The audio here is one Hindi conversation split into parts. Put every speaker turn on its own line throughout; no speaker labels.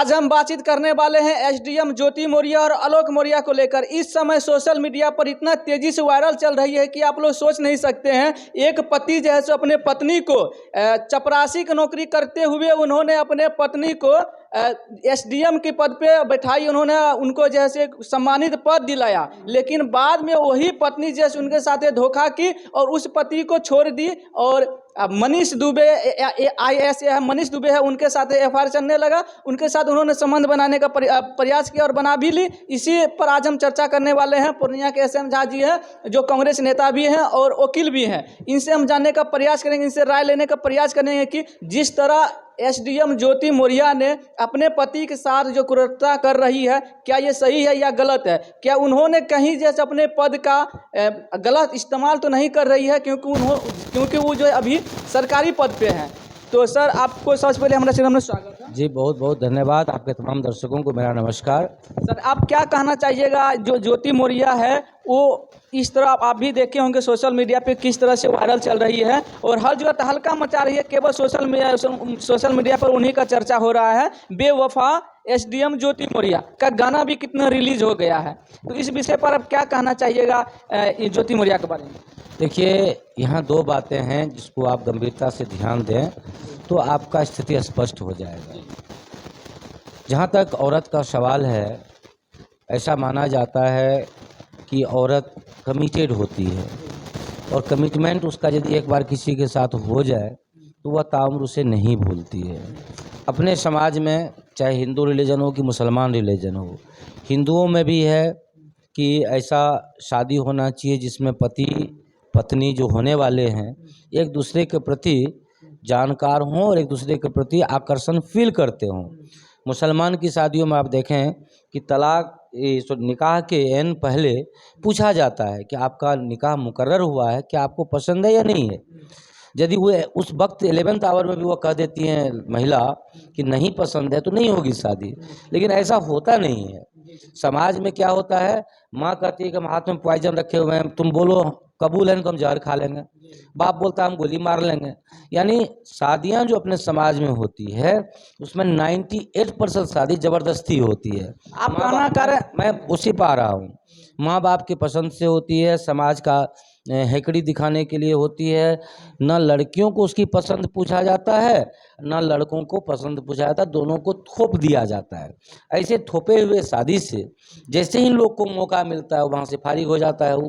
आज हम बातचीत करने वाले हैं एसडीएम ज्योति मौर्य और आलोक मौर्य को लेकर। इस समय सोशल मीडिया पर इतना तेजी से वायरल चल रही है कि आप लोग सोच नहीं सकते हैं। एक पति जो है सो अपने पत्नी को चपरासी की नौकरी करते हुए उन्होंने अपने पत्नी को एसडीएम के पद पे बैठाई, उन्होंने उनको जैसे सम्मानित पद दिलाया, लेकिन बाद में वही पत्नी जैसे उनके साथ धोखा की और उस पति को छोड़ दी। और मनीष दुबे IAS है, मनीष दुबे है, उनके साथ FIR चलने लगा। उनके साथ उन्होंने संबंध बनाने का प्रयास किया और बना भी ली। इसी पर आज हम चर्चा करने वाले हैं। पूर्णिया के SM झा जी हैं, जो कांग्रेस नेता भी हैं और वकील भी हैं। इनसे हम जानने का प्रयास करेंगे, इनसे राय लेने का प्रयास करेंगे कि जिस तरह एसडीएम ज्योति मौर्य ने अपने पति के साथ जो क्रूरता कर रही है, क्या ये सही है या गलत है? क्या उन्होंने कहीं जैसे अपने पद का गलत इस्तेमाल तो नहीं कर रही है, क्योंकि वो जो है अभी सरकारी पद पे हैं। तो सर, आपको सबसे पहले हमारे चैनल में स्वागत है
जी। बहुत बहुत धन्यवाद। आपके तमाम दर्शकों को मेरा नमस्कार।
सर, आप क्या कहना चाहिएगा, जो ज्योति मौर्य है वो इस तरह आप भी देखे होंगे सोशल मीडिया पे किस तरह से वायरल चल रही है और हर जगह तहलका मचा रही है। केवल सोशल मीडिया पर उन्हीं का चर्चा हो रहा है। बेवफा एसडीएम ज्योति मौर्य का गाना भी कितना रिलीज हो गया है। तो इस विषय पर आप क्या कहना चाहिएगा ज्योति मौर्य के बारे में?
देखिए, यहाँ दो बातें हैं जिसको आप गंभीरता से ध्यान दें तो आपका स्थिति स्पष्ट हो जाएगा। जहाँ तक औरत का सवाल है, ऐसा माना जाता है कि औरत कमिटेड होती है और कमिटमेंट उसका यदि एक बार किसी के साथ हो जाए तो वह ताउम्र उसे नहीं भूलती है। अपने समाज में चाहे हिंदू रिलीजन हो कि मुसलमान रिलीजन हो, हिंदुओं में भी है कि ऐसा शादी होना चाहिए जिसमें पति पत्नी जो होने वाले हैं एक दूसरे के प्रति जानकार हों और एक दूसरे के प्रति आकर्षण फील करते हों। मुसलमान की शादियों में आप देखें कि तलाक निकाह के एन पहले पूछा जाता है कि आपका निकाह मुकर्रर हुआ है, क्या आपको पसंद है या नहीं है। यदि वो उस वक्त 11th आवर में भी वो कह देती हैं महिला कि नहीं पसंद है तो नहीं होगी शादी, लेकिन ऐसा होता नहीं है। समाज में क्या होता है, माँ कहती है कि हम हाथ में पॉइजन रखे हुए हैं, तुम बोलो कबूल है तो हम जहर खा लेंगे, बाप बोलता है हम गोली मार लेंगे। यानी शादियां जो अपने समाज में होती है उसमें 98% शादी जबरदस्ती होती है।
आप कहना कर
मैं उसी पा रहा हूँ, माँ बाप की पसंद से होती है, समाज का हेकड़ी दिखाने के लिए होती है। न लड़कियों को उसकी पसंद पूछा जाता है, न लड़कों को पसंद पूछा जाता है, दोनों को थोप दिया जाता है। ऐसे थोपे हुए शादी से जैसे ही लोग को मौका मिलता है वहाँ से फारिग हो जाता है वो।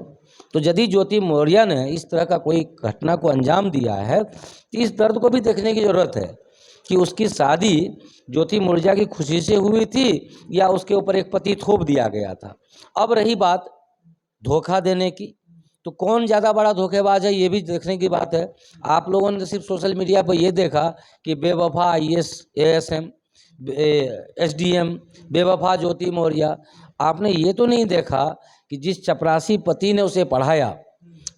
तो यदि ज्योति मौर्य ने इस तरह का कोई घटना को अंजाम दिया है तो इस दर्द को भी देखने की ज़रूरत है कि उसकी शादी ज्योति मौर्य की खुशी से हुई थी या उसके ऊपर एक पति थोप दिया गया था। अब रही बात धोखा देने की, तो कौन ज़्यादा बड़ा धोखेबाज है ये भी देखने की बात है। आप लोगों ने सिर्फ सोशल मीडिया पर ये देखा कि बेवफा IAS ASM SDM बेवफा ज्योति मौर्य। आपने ये तो नहीं देखा कि जिस चपरासी पति ने उसे पढ़ाया,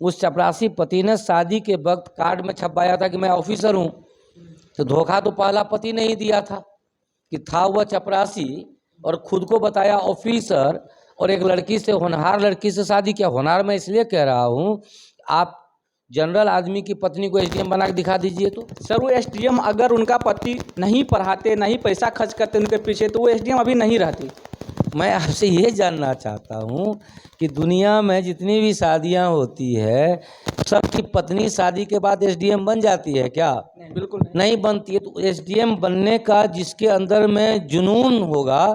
उस चपरासी पति ने शादी के वक्त कार्ड में छपवाया था कि मैं ऑफिसर हूँ। तो धोखा तो पहला पति ने ही दिया था कि था वह चपरासी और खुद को बताया ऑफिसर, और एक लड़की से, होनहार लड़की से शादी किया। होनहार मैं इसलिए कह रहा हूँ, आप जनरल आदमी की पत्नी को SDM बना के दिखा दीजिए तो।
सर, वो एसडीएम अगर उनका पति नहीं पढ़ाते, नहीं पैसा खर्च करते उनके पीछे, तो वो एसडीएम अभी नहीं रहती।
मैं आपसे ये जानना चाहता हूँ कि दुनिया में जितनी भी शादियाँ होती है सबकी पत्नी शादी के बाद SDM बन जाती है क्या?
बिल्कुल
नहीं बनती है। तो SDM बनने का जिसके अंदर में जुनून होगा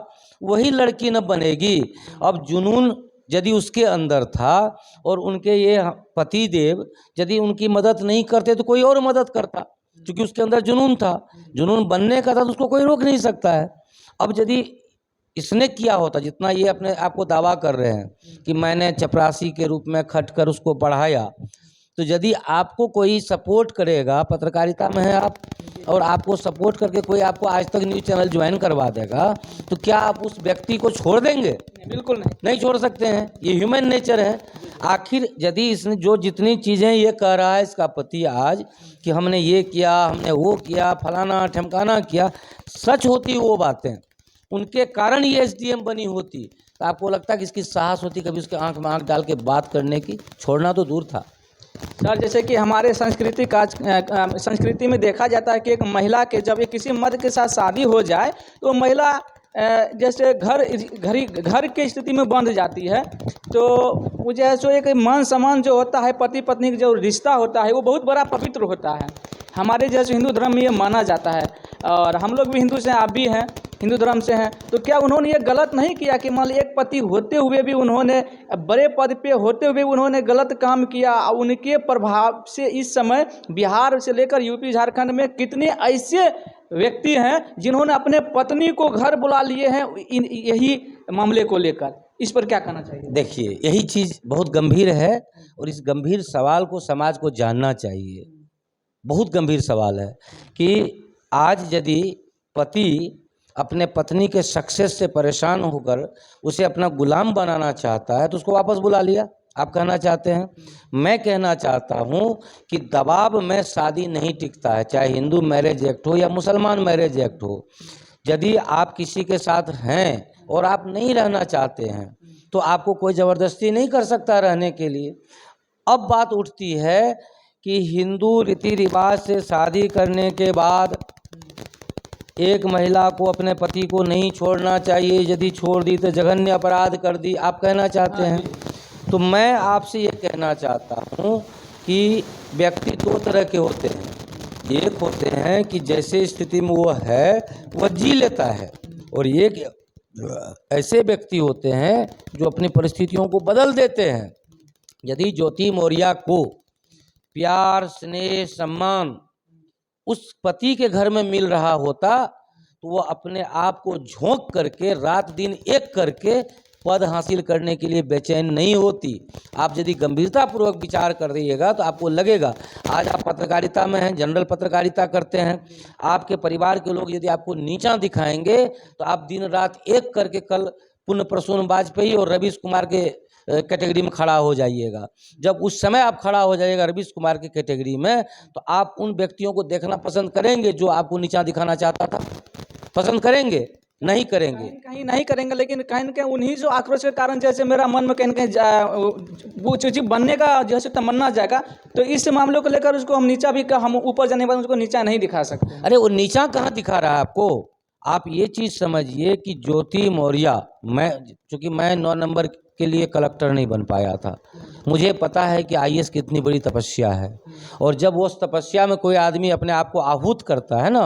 वही लड़की न बनेगी। अब जुनून यदि उसके अंदर था और उनके ये पति देव यदि उनकी मदद नहीं करते तो कोई और मदद करता, क्योंकि उसके अंदर जुनून था, जुनून बनने का था, तो उसको कोई रोक नहीं सकता है। अब यदि इसने किया होता जितना ये अपने आपको दावा कर रहे हैं कि मैंने चपरासी के रूप में खट कर उसको पढ़ाया, तो यदि आपको कोई सपोर्ट करेगा, पत्रकारिता में है आप, और आपको सपोर्ट करके कोई आपको आज तक न्यूज़ चैनल ज्वाइन करवा देगा, तो क्या आप उस व्यक्ति को छोड़ देंगे?
बिल्कुल
नहीं छोड़ सकते हैं। ये ह्यूमन नेचर है। आखिर यदि इसने जो जितनी चीज़ें ये कह रहा है इसका पति आज कि हमने ये किया, हमने वो किया, फलाना ठमकाना किया, सच होती वो बातें, उनके कारण ये SDM बनी होती, तो आपको लगता है कि इसकी साहस होती कभी उसके आंख में आंख डाल के बात करने की? छोड़ना तो दूर था।
सर जैसे कि हमारे संस्कृति में देखा जाता है कि एक महिला के जब एक किसी मर्द के साथ शादी हो जाए तो महिला जैसे घर की स्थिति में बंध जाती है, तो वो जो है सो एक मान सम्मान जो होता है पति पत्नी का जो रिश्ता होता है वो बहुत बड़ा पवित्र होता है। हमारे जैसे हिंदू धर्म में ये माना जाता है और हम लोग भी हिंदू से हैं, आप भी हैं हिंदू धर्म से हैं, तो क्या उन्होंने ये गलत नहीं किया कि मान ली एक पति होते हुए भी उन्होंने बड़े पद पे होते हुए उन्होंने गलत काम किया? उनके प्रभाव से इस समय बिहार से लेकर यूपी झारखंड में कितने ऐसे व्यक्ति हैं जिन्होंने अपने पत्नी को घर बुला लिए हैं यही मामले को लेकर, इस पर क्या कहना चाहिए?
देखिए, यही चीज़ बहुत गंभीर है और इस गंभीर सवाल को समाज को जानना चाहिए। बहुत गंभीर सवाल है कि आज यदि पति अपने पत्नी के सक्सेस से परेशान होकर उसे अपना गुलाम बनाना चाहता है तो उसको वापस बुला लिया, आप कहना चाहते हैं। मैं कहना चाहता हूं कि दबाव में शादी नहीं टिकता है, चाहे हिंदू मैरिज एक्ट हो या मुसलमान मैरिज एक्ट हो। यदि आप किसी के साथ हैं और आप नहीं रहना चाहते हैं तो आपको कोई ज़बरदस्ती नहीं कर सकता रहने के लिए। अब बात उठती है कि हिंदू रीति रिवाज से शादी करने के बाद एक महिला को अपने पति को नहीं छोड़ना चाहिए, यदि छोड़ दी तो जघन्य अपराध कर दी, आप कहना चाहते हैं। तो मैं आपसे ये कहना चाहता हूँ कि व्यक्ति दो तरह के होते हैं। एक होते हैं कि जैसे स्थिति में वो है वह जी लेता है, और एक ऐसे व्यक्ति होते हैं जो अपनी परिस्थितियों को बदल देते हैं। यदि ज्योति मौर्य को प्यार, स्नेह, सम्मान उस पति के घर में मिल रहा होता तो वो अपने आप को झोंक करके रात दिन एक करके पद हासिल करने के लिए बेचैन नहीं होती। आप यदि गंभीरतापूर्वक विचार कर रहिएगा तो आपको लगेगा, आज आप पत्रकारिता में हैं, जनरल पत्रकारिता करते हैं, आपके परिवार के लोग यदि आपको नीचा दिखाएंगे तो आप दिन रात एक करके कल पुण्य प्रसून वाजपेयी और रवीश कुमार के कैटेगरी में खड़ा हो जाइएगा। जब उस समय आप खड़ा हो जाइएगा रवीश कुमार की कैटेगरी में तो आप उन व्यक्तियों को देखना पसंद करेंगे जो आपको नीचा दिखाना चाहता था? पसंद करेंगे? नहीं करेंगे।
कहीं नहीं करेंगे, लेकिन कहीं ना कहीं उन्हीं जो आक्रोश के कारण जैसे मेरा मन में कहीं कहीं वो चीज बनने का जैसे तमन्ना जाएगा, तो इस मामले को लेकर उसको हम नीचा भी हम ऊपर जाने के बाद उसको नीचा नहीं दिखा सकते।
अरे वो नीचा कहाँ दिखा रहा है आपको? आप ये चीज़ समझिए कि ज्योति मौर्य, चूँकि मैं 9 नंबर के लिए कलेक्टर नहीं बन पाया था, मुझे पता है कि IAS कितनी बड़ी तपस्या है। और जब वो उस तपस्या में कोई आदमी अपने आप को आहूत करता है ना,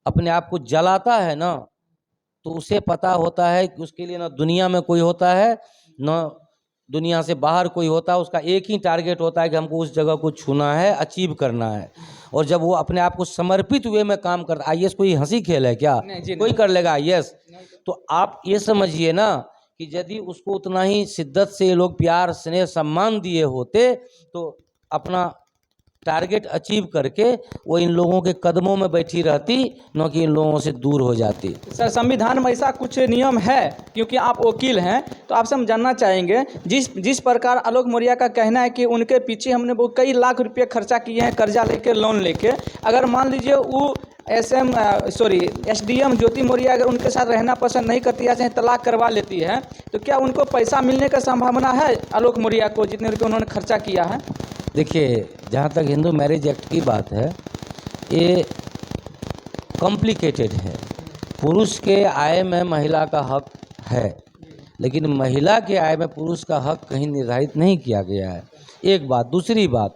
अपने आप को जलाता है ना, तो उसे पता होता है कि उसके लिए ना दुनिया में कोई होता है ना दुनिया से बाहर कोई होता है। उसका एक ही टारगेट होता है कि हमको उस जगह को छूना है, अचीव करना है। और जब वो अपने आप को समर्पित हुए में काम करता, IAS कोई हंसी खेल है क्या? कोई कर लेगा IAS? तो आप ये समझिए ना कि यदि उसको उतना ही शिद्दत से ये लोग प्यार, स्नेह, सम्मान दिए होते तो अपना टारगेट अचीव करके वो इन लोगों के कदमों में बैठी रहती, न कि इन लोगों से दूर हो जाती।
सर संविधान में ऐसा कुछ नियम है, क्योंकि आप वकील हैं तो आपसे हम जानना चाहेंगे, जिस प्रकार आलोक मौर्य का कहना है कि उनके पीछे हमने वो कई लाख रुपए खर्चा किए हैं कर्जा लेके, लोन लेके, अगर मान लीजिए वो SDM ज्योति मौर्य अगर उनके साथ रहना पसंद नहीं करती है, चाहे तलाक करवा लेती है, तो क्या उनको पैसा मिलने का संभावना है आलोक मौर्य को जितने रुपये उन्होंने खर्चा किया है?
देखिए, जहाँ तक हिंदू मैरिज एक्ट की बात है, ये कॉम्प्लिकेटेड है। पुरुष के आय में महिला का हक है, लेकिन महिला के आय में पुरुष का हक कहीं निर्धारित नहीं किया गया है। एक बात। दूसरी बात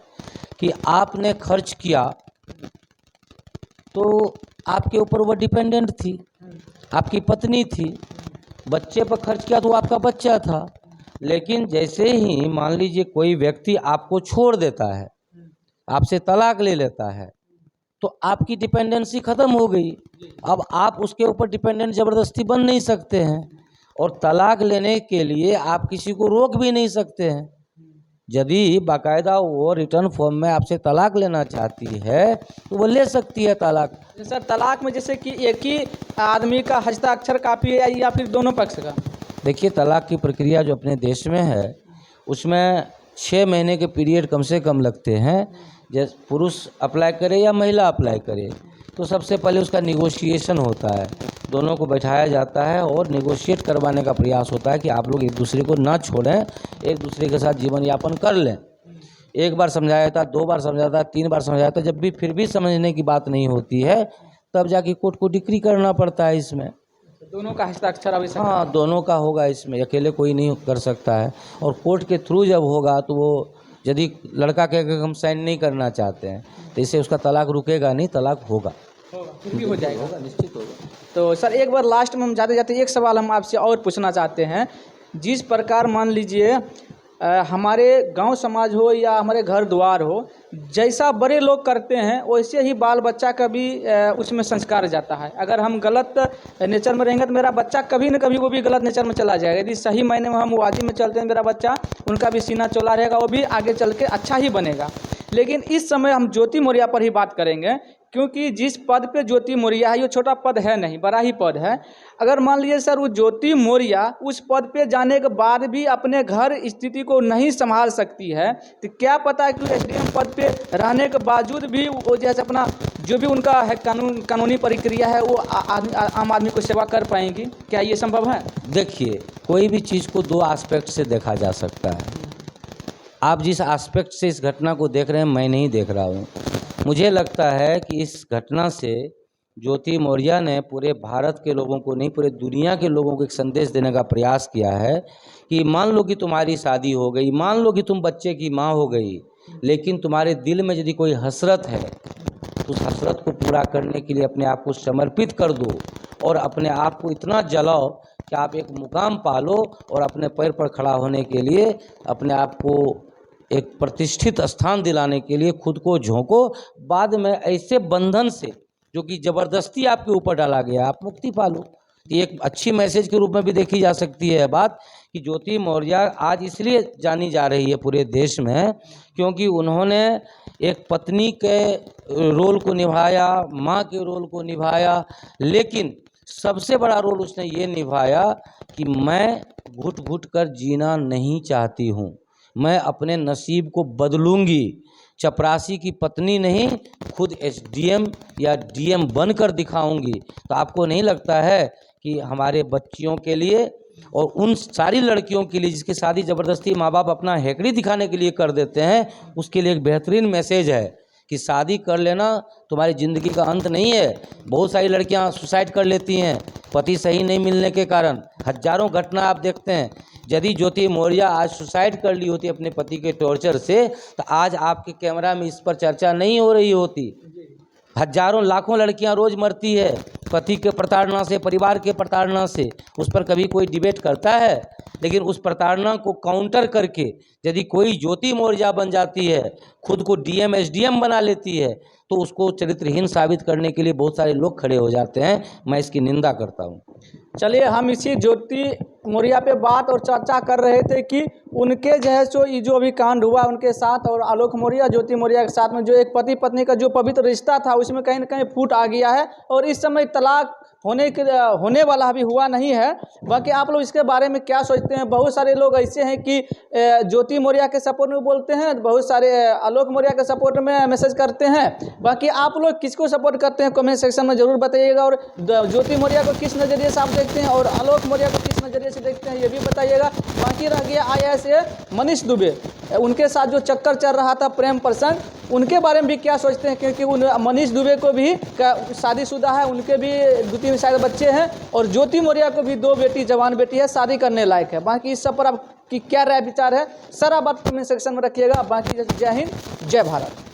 कि आपने खर्च किया तो आपके ऊपर वो डिपेंडेंट थी, आपकी पत्नी थी। बच्चे पर खर्च किया तो आपका बच्चा था। लेकिन जैसे ही मान लीजिए कोई व्यक्ति आपको छोड़ देता है, आपसे तलाक ले लेता है, तो आपकी डिपेंडेंसी ख़त्म हो गई। अब आप उसके ऊपर डिपेंडेंट ज़बरदस्ती बन नहीं सकते हैं, और तलाक लेने के लिए आप किसी को रोक भी नहीं सकते हैं। यदि बाकायदा वो रिटर्न फॉर्म में आपसे तलाक लेना चाहती है तो वो ले सकती है तलाक।
सर तलाक में जैसे कि एक ही आदमी का हस्ताक्षर काफ़ी है या फिर दोनों पक्ष का?
देखिए, तलाक की प्रक्रिया जो अपने देश में है उसमें 6 महीने के पीरियड कम से कम लगते हैं। जैसे पुरुष अप्लाई करे या महिला अप्लाई करे तो सबसे पहले उसका निगोशिएशन होता है, दोनों को बैठाया जाता है और निगोशिएट करवाने का प्रयास होता है कि आप लोग एक दूसरे को ना छोड़ें, एक दूसरे के साथ जीवन यापन कर लें। एक बार समझाया था, 2 बार समझाया था, 3 बार समझाया था, जब भी फिर भी समझने की बात नहीं होती है तब जाके कोर्ट को डिक्री करना पड़ता है इसमें।
दोनों का हस्ताक्षर अभी
हाँ, दोनों का होगा इसमें, अकेले कोई नहीं कर सकता है। और कोर्ट के थ्रू जब होगा तो वो यदि लड़का कहेगा कि हम साइन नहीं करना चाहते हैं तो इससे उसका तलाक रुकेगा नहीं, तलाक होगा,
फिर भी हो जाएगा।
होगा, निश्चित होगा।
तो सर एक बार लास्ट में हम जाते जाते एक सवाल हम आपसे और पूछना चाहते हैं। जिस प्रकार मान लीजिए हमारे गांव समाज हो या हमारे घर द्वार हो, जैसा बड़े लोग करते हैं वैसे ही बाल बच्चा का भी उसमें संस्कार जाता है। अगर हम गलत नेचर में रहेंगे तो मेरा बच्चा कभी न कभी वो भी गलत नेचर में चला जाएगा। यदि सही मायने में हम वाजिब में चलते हैं, मेरा बच्चा उनका भी सीना चौड़ा रहेगा, वो भी आगे चल के अच्छा ही बनेगा। लेकिन इस समय हम ज्योति मौर्या पर ही बात करेंगे, क्योंकि जिस पद पे ज्योति मौर्या है, ये छोटा पद है नहीं, बड़ा ही पद है। अगर मान लीजिए सर वो ज्योति मौर्या उस पद पे जाने के बाद भी अपने घर स्थिति को नहीं संभाल सकती है, तो क्या पता है कि एसडीएम पद पे रहने के बावजूद भी वो जैसे अपना जो भी उनका है कानूनी प्रक्रिया है वो आम आदमी को सेवा कर पाएंगी। क्या ये संभव है?
देखिए, कोई भी चीज़ को 2 एस्पेक्ट से देखा जा सकता है। आप जिस एस्पेक्ट से इस घटना को देख रहे हैं मैं नहीं देख रहा हूँ। मुझे लगता है कि इस घटना से ज्योति मौर्या ने पूरे भारत के लोगों को नहीं, पूरे दुनिया के लोगों को एक संदेश देने का प्रयास किया है कि मान लो कि तुम्हारी शादी हो गई, मान लो कि तुम बच्चे की माँ हो गई, लेकिन तुम्हारे दिल में यदि कोई हसरत है तो उस हसरत को पूरा करने के लिए अपने आप को समर्पित कर दो और अपने आप को इतना जलाओ कि आप एक मुकाम पालो और अपने पैर पर खड़ा होने के लिए अपने आप को एक प्रतिष्ठित स्थान दिलाने के लिए खुद को झोंको। बाद में ऐसे बंधन से जो कि ज़बरदस्ती आपके ऊपर डाला गया, आप मुक्ति पालो। ये एक अच्छी मैसेज के रूप में भी देखी जा सकती है बात कि ज्योति मौर्या आज इसलिए जानी जा रही है पूरे देश में क्योंकि उन्होंने एक पत्नी के रोल को निभाया, माँ के रोल को निभाया, लेकिन सबसे बड़ा रोल उसने ये निभाया कि मैं घुट घुट कर जीना नहीं चाहती हूँ, मैं अपने नसीब को बदलूंगी। चपरासी की पत्नी नहीं, खुद एसडीएम या डीएम बनकर दिखाऊंगी। तो आपको नहीं लगता है कि हमारे बच्चियों के लिए और उन सारी लड़कियों के लिए जिसकी शादी ज़बरदस्ती माँ बाप अपना हेकड़ी दिखाने के लिए कर देते हैं, उसके लिए एक बेहतरीन मैसेज है कि शादी कर लेना तुम्हारी ज़िंदगी का अंत नहीं है। बहुत सारी लड़कियां सुसाइड कर लेती हैं पति सही नहीं मिलने के कारण, हजारों घटना आप देखते हैं। यदि ज्योति मौर्या आज सुसाइड कर ली होती अपने पति के टॉर्चर से तो आज आपके कैमरा में इस पर चर्चा नहीं हो रही होती। हजारों लाखों लड़कियां रोज मरती है पति के प्रताड़ना से, परिवार के प्रताड़ना से, उस पर कभी कोई डिबेट करता है? लेकिन उस प्रताड़ना को काउंटर करके यदि कोई ज्योति मौर्या बन जाती है, खुद को डीएम एसडीएम बना लेती है, तो उसको चरित्रहीन साबित करने के लिए बहुत सारे लोग खड़े हो जाते हैं। मैं इसकी निंदा करता हूँ।
चलिए, हम इसी ज्योति मौर्या पे बात और चर्चा कर रहे थे कि उनके जो है सो ये जो अभी कांड हुआ उनके साथ और आलोक मौर्या ज्योति मौर्या के साथ में जो एक पति पत्नी का जो पवित्र रिश्ता था उसमें कहीं ना कहीं फूट आ गया है और इस समय तलाक होने वाला अभी हुआ नहीं है। बाकी आप लोग इसके बारे में क्या सोचते हैं? बहुत सारे लोग ऐसे हैं कि ज्योति मौर्या के सपोर्ट में बोलते हैं, बहुत सारे आलोक मौर्या के सपोर्ट में मैसेज करते हैं। बाकी आप लोग किसको सपोर्ट करते हैं कमेंट सेक्शन में ज़रूर बताइएगा। और ज्योति मौर्या को किस नज़रिए से आप देखते हैं और आलोक मौर्या को किस नज़रिए से देखते हैं ये भी बताइएगा। बाकी रह गया IAS मनीष दुबे, उनके साथ जो चक्कर चल रहा था प्रेम प्रसंग, उनके बारे में भी क्या सोचते हैं? क्योंकि उन मनीष दुबे को भी शादीशुदा है, उनके भी 2-3 शायद बच्चे हैं और ज्योति मौर्या को भी 2 बेटी, जवान बेटी है, शादी करने लायक है। बाकी इस सब पर आपकी क्या राय विचार है? सारा बात कमेंट सेक्शन में रखिएगा। बाकी जय हिंद, जय भारत।